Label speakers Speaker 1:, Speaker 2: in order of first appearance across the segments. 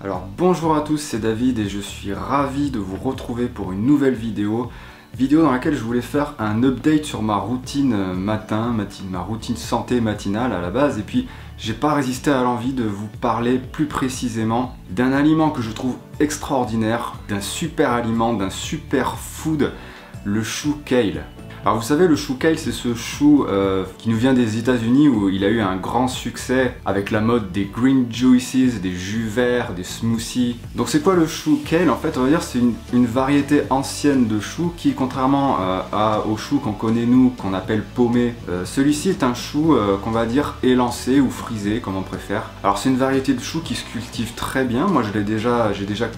Speaker 1: Alors bonjour à tous, c'est David et je suis ravi de vous retrouver pour une nouvelle vidéo dans laquelle je voulais faire un update sur ma routine ma routine santé matinale à la base, et puis j'ai pas résisté à l'envie de vous parler plus précisément d'un aliment que je trouve extraordinaire, d'un super aliment, d'un super food, le chou kale. Alors vous savez, le chou kale, c'est ce chou qui nous vient des États-Unis où il a eu un grand succès avec la mode des green juices, des jus verts, des smoothies. Donc c'est quoi le chou kale? En fait, on va dire c'est une variété ancienne de chou qui, contrairement au chou qu'on connaît nous, qu'on appelle paumé, celui-ci est un chou qu'on va dire élancé ou frisé, comme on préfère. Alors c'est une variété de chou qui se cultive très bien. Moi j'ai déjà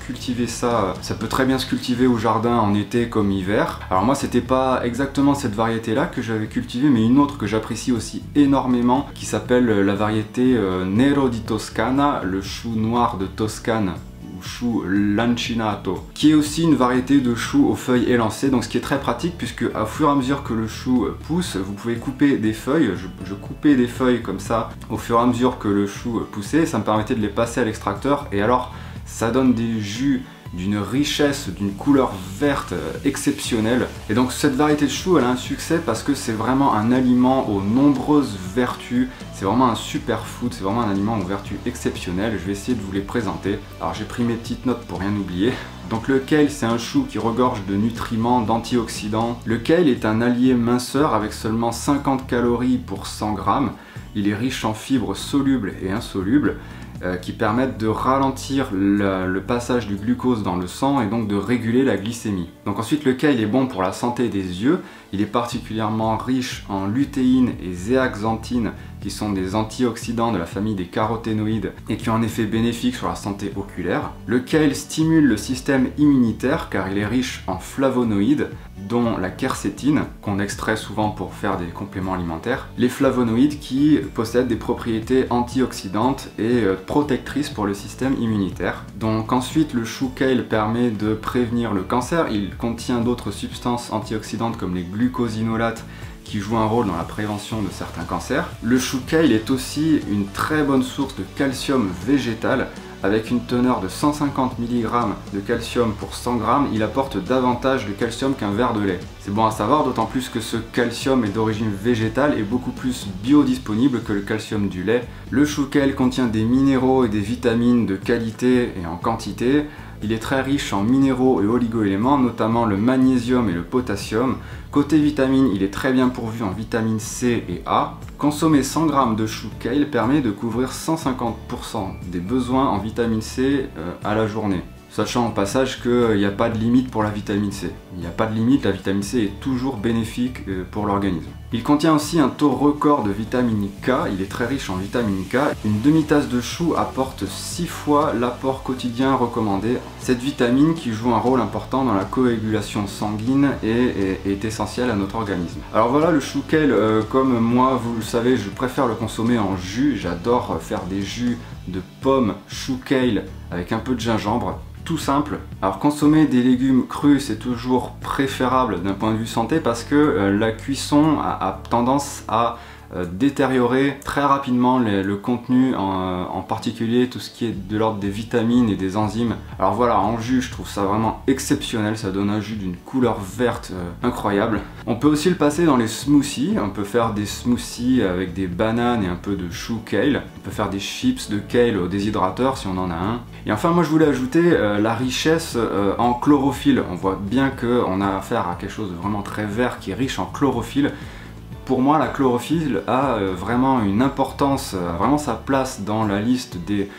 Speaker 1: cultivé ça. Ça peut très bien se cultiver au jardin en été comme hiver. Alors moi c'était pas exactement cette variété là que j'avais cultivée, mais une autre que j'apprécie aussi énormément qui s'appelle la variété Nero di Toscana, le chou noir de Toscane, ou chou lancinato, qui est aussi une variété de chou aux feuilles élancées, donc ce qui est très pratique puisque au fur et à mesure que le chou pousse, vous pouvez couper des feuilles. Je coupais des feuilles comme ça au fur et à mesure que le chou poussait, ça me permettait de les passer à l'extracteur, et alors ça donne des jus d'une richesse, d'une couleur verte exceptionnelle. Et donc cette variété de chou, elle a un succès parce que c'est vraiment un aliment aux nombreuses vertus. C'est vraiment un superfood, c'est vraiment un aliment aux vertus exceptionnelles. Je vais essayer de vous les présenter. Alors j'ai pris mes petites notes pour rien oublier. Donc le kale, c'est un chou qui regorge de nutriments, d'antioxydants. Le kale est un allié minceur avec seulement 50 calories pour 100 grammes. Il est riche en fibres solubles et insolubles, qui permettent de ralentir le passage du glucose dans le sang et donc de réguler la glycémie. Donc ensuite, le kale est bon pour la santé des yeux. Il est particulièrement riche en lutéine et zéaxanthine, qui sont des antioxydants de la famille des caroténoïdes et qui ont un effet bénéfique sur la santé oculaire. Le kale stimule le système immunitaire car il est riche en flavonoïdes, dont la quercétine, qu'on extrait souvent pour faire des compléments alimentaires. Les flavonoïdes qui possèdent des propriétés antioxydantes et protectrices pour le système immunitaire. Donc ensuite, le chou kale permet de prévenir le cancer. Il contient d'autres substances antioxydantes comme les glucosinolates qui jouent un rôle dans la prévention de certains cancers. Le chou kale est aussi une très bonne source de calcium végétal. Avec une teneur de 150 mg de calcium pour 100 g, il apporte davantage de calcium qu'un verre de lait. C'est bon à savoir, d'autant plus que ce calcium est d'origine végétale et beaucoup plus biodisponible que le calcium du lait. Le chou kale contient des minéraux et des vitamines de qualité et en quantité. Il est très riche en minéraux et oligo-éléments, notamment le magnésium et le potassium. Côté vitamines, il est très bien pourvu en vitamine C et A. Consommer 100 g de chou kale permet de couvrir 150% des besoins en vitamine C à la journée. Sachant au passage qu'il n'y a pas de limite pour la vitamine C. Il n'y a pas de limite, la vitamine C est toujours bénéfique pour l'organisme. Il contient aussi un taux record de vitamine K, il est très riche en vitamine K. Une demi-tasse de chou apporte 6 fois l'apport quotidien recommandé. Cette vitamine, qui joue un rôle important dans la coagulation sanguine, est essentielle à notre organisme. Alors voilà, le chou kale, comme moi vous le savez, je préfère le consommer en jus. J'adore faire des jus de pommes chou kale avec un peu de gingembre. Tout simple. Alors consommer des légumes crus, c'est toujours préférable d'un point de vue santé parce que la cuisson a tendance à détériorer très rapidement le contenu, en particulier tout ce qui est de l'ordre des vitamines et des enzymes. Alors voilà, en jus, je trouve ça vraiment exceptionnel, ça donne un jus d'une couleur verte incroyable. On peut aussi le passer dans les smoothies, on peut faire des smoothies avec des bananes et un peu de chou kale. On peut faire des chips de kale au déshydrateur si on en a un. Et enfin, moi je voulais ajouter la richesse en chlorophylle. On voit bien qu'on a affaire à quelque chose de vraiment très vert qui est riche en chlorophylle. Pour moi, la chlorophylle a vraiment une importance, vraiment sa place dans la liste des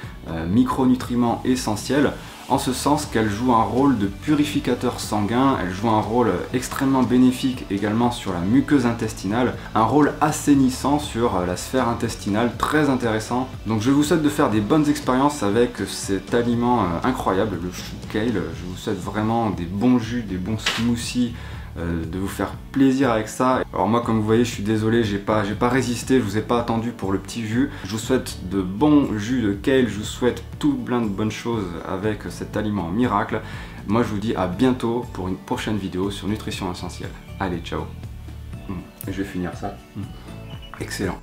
Speaker 1: micronutriments essentiels, en ce sens qu'elle joue un rôle de purificateur sanguin, elle joue un rôle extrêmement bénéfique également sur la muqueuse intestinale, un rôle assainissant sur la sphère intestinale, très intéressant. Donc je vous souhaite de faire des bonnes expériences avec cet aliment incroyable, le chou kale. Je vous souhaite vraiment des bons jus, des bons smoothies, de vous faire plaisir avec ça. Alors moi, comme vous voyez, je suis désolé, j'ai pas résisté, je vous ai pas attendu pour le petit jus. Je vous souhaite de bons jus de kale, je vous souhaite tout plein de bonnes choses avec cet aliment miracle. Moi je vous dis à bientôt pour une prochaine vidéo sur Nutrition Essentielle. Allez, ciao. Et je vais finir ça. Excellent.